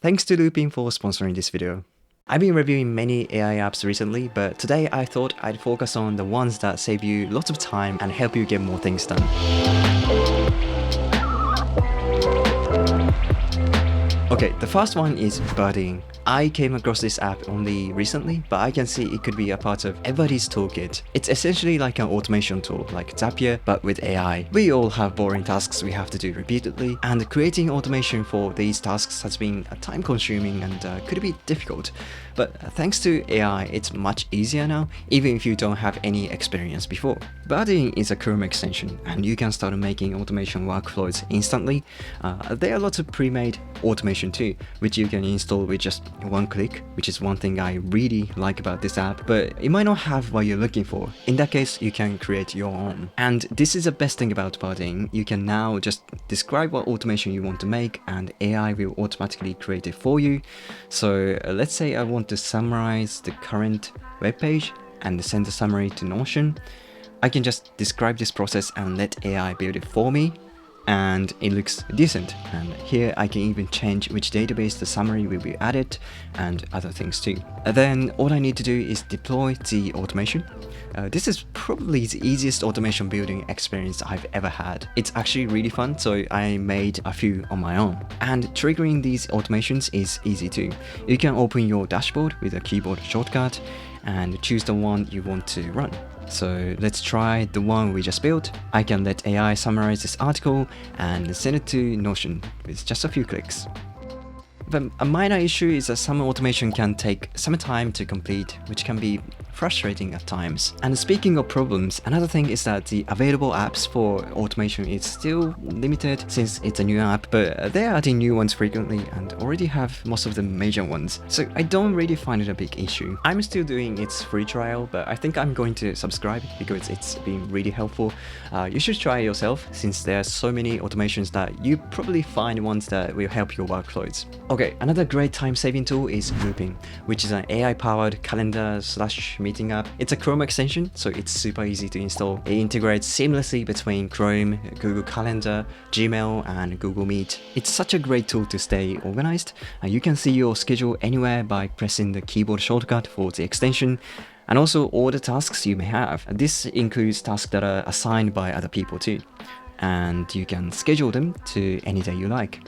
Thanks to Loopin for sponsoring this video. I've been reviewing many AI apps recently, but today I thought I'd focus on the ones that save you lots of time and help you get more things done. Okay, the first one is Bardeen. I came across this app only recently, but I can see it could be a part of everybody's toolkit. It's essentially like an automation tool, like Zapier, but with AI. We all have boring tasks we have to do repeatedly, and creating automation for these tasks has been time-consuming and could be difficult. But thanks to AI, it's much easier now, even if you don't have any experience before. Bardeen is a Chrome extension, and you can start making automation workflows instantly. There are lots of pre-made automation too, which you can install with just one click, which is one thing I really like about this app, but it might not have what you're looking for. In that case, you can create your own. And this is the best thing about Bardeen. You can now just describe what automation you want to make, and AI will automatically create it for you. So let's say I want to summarize the current web page and send the summary to Notion. I can just describe this process and let AI build it for me, and it looks decent. And here I can even change which database the summary will be added and other things too. Then all I need to do is deploy the automation. This is probably the easiest automation building experience I've ever had. It's actually really fun, so I made a few on my own. And triggering these automations is easy too. You can open your dashboard with a keyboard shortcut and choose the one you want to run. So let's try the one we just built. I can let AI summarize this article and send it to Notion with just a few clicks. But a minor issue is that some automation can take some time to complete, which can be frustrating at times. And speaking of problems, another thing is that the available apps for automation is still limited since it's a new app, but they're adding new ones frequently and already have most of the major ones. So I don't really find it a big issue. I'm still doing its free trial, but I think I'm going to subscribe because it's been really helpful. You should try it yourself since there are so many automations that you probably find ones that will help your workflows. Okay, another great time-saving tool is Loopin, which is an AI-powered calendar/meeting app. It's a Chrome extension, so it's super easy to install. It integrates seamlessly between Chrome, Google Calendar, Gmail, and Google Meet. It's such a great tool to stay organized. You can see your schedule anywhere by pressing the keyboard shortcut for the extension, and also all the tasks you may have. This includes tasks that are assigned by other people too, and you can schedule them to any day you like.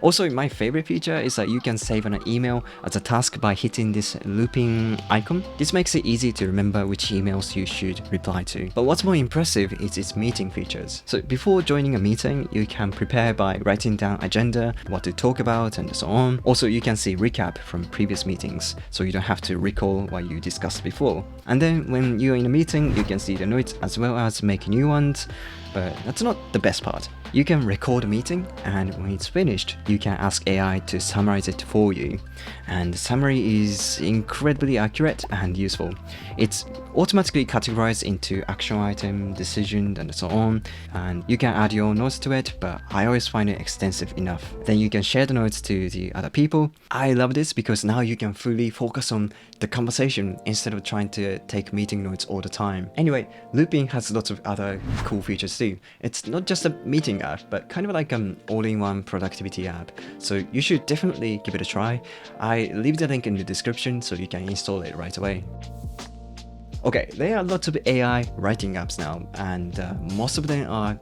Also, my favorite feature is that you can save an email as a task by hitting this Loopin icon. This makes it easy to remember which emails you should reply to. But what's more impressive is its meeting features. So before joining a meeting, you can prepare by writing down agenda, what to talk about, and so on. Also, you can see recap from previous meetings, so you don't have to recall what you discussed before. And then when you're in a meeting, you can see the notes as well as make new ones. But that's not the best part. You can record a meeting, and when it's finished, you can ask AI to summarize it for you. And the summary is incredibly accurate and useful. It's automatically categorized into action item, decision, and so on. And you can add your notes to it, but I always find it extensive enough. Then you can share the notes to the other people. I love this because now you can fully focus on the conversation instead of trying to take meeting notes all the time. Anyway, Loopin has lots of other cool features too. It's not just a meeting app, but kind of like an all-in-one productivity app. So you should definitely give it a try. I leave the link in the description so you can install it right away. Okay, there are lots of AI writing apps now, and most of them are,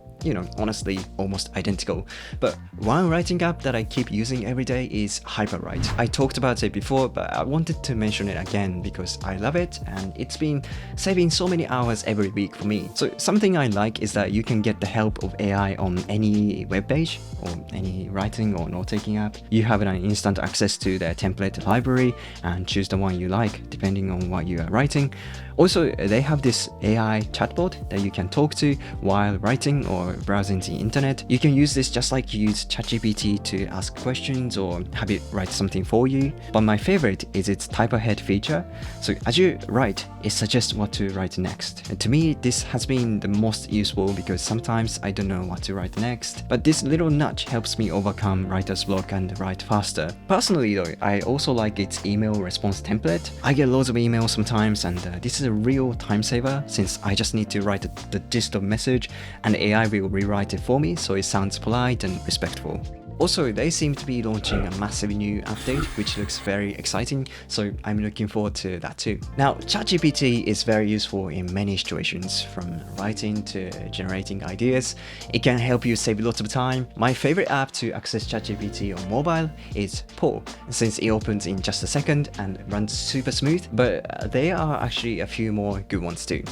honestly, almost identical. But one writing app that I keep using every day is Hyperwrite. I talked about it before, but I wanted to mention it again because I love it and it's been saving so many hours every week for me. So something I like is that you can get the help of AI on any web page or any writing or note-taking app. You have an instant access to their template library and choose the one you like depending on what you are writing. Also, they have this AI chatbot that you can talk to while writing or browsing the internet. You can use this just like you use ChatGPT to ask questions or have it write something for you. But my favorite is its type ahead feature. So as you write, it suggests what to write next. And to me, this has been the most useful because sometimes I don't know what to write next. But this little nudge helps me overcome writer's block and write faster. Personally though, I also like its email response template. I get loads of emails sometimes, and this is a real time saver since I just need to write the gist of message and AI will rewrite it for me so it sounds polite and respectful. Also, they seem to be launching a massive new update, which looks very exciting, so I'm looking forward to that too. Now, ChatGPT is very useful in many situations, from writing to generating ideas. It can help you save lots of time. My favorite app to access ChatGPT on mobile is Paw, since it opens in just a second and runs super smooth, but there are actually a few more good ones too.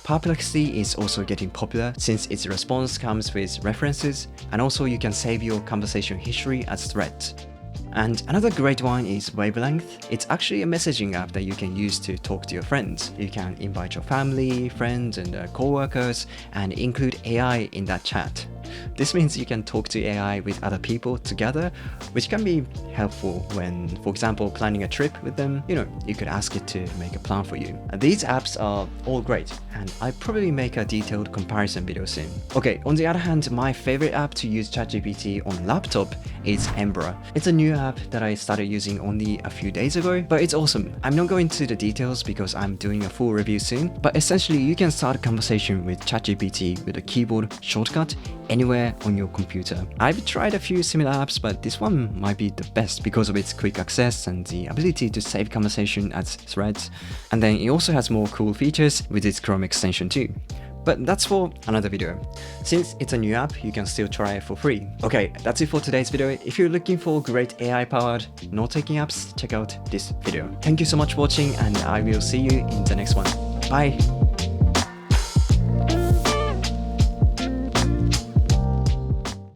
Perplexity is also getting popular since its response comes with references, and also you can save your conversation history as threads. And another great one is Wavelength. It's actually a messaging app that you can use to talk to your friends. You can invite your family, friends, and co-workers and include AI in that chat. This means you can talk to AI with other people together, which can be helpful when, for example, planning a trip with them. You could ask it to make a plan for you. These apps are all great, and I'll probably make a detailed comparison video soon. Okay, on the other hand, my favorite app to use ChatGPT on laptop is Embra. It's a new app that I started using only a few days ago, but it's awesome. I'm not going into the details because I'm doing a full review soon, but essentially you can start a conversation with ChatGPT with a keyboard shortcut anywhere on your computer. I've tried a few similar apps, but this one might be the best because of its quick access and the ability to save conversation as threads. And then it also has more cool features with its Chrome extension too. But that's for another video. Since it's a new app, you can still try it for free. Okay, that's it for today's video. If you're looking for great AI-powered note-taking apps, check out this video. Thank you so much for watching, and I will see you in the next one. Bye!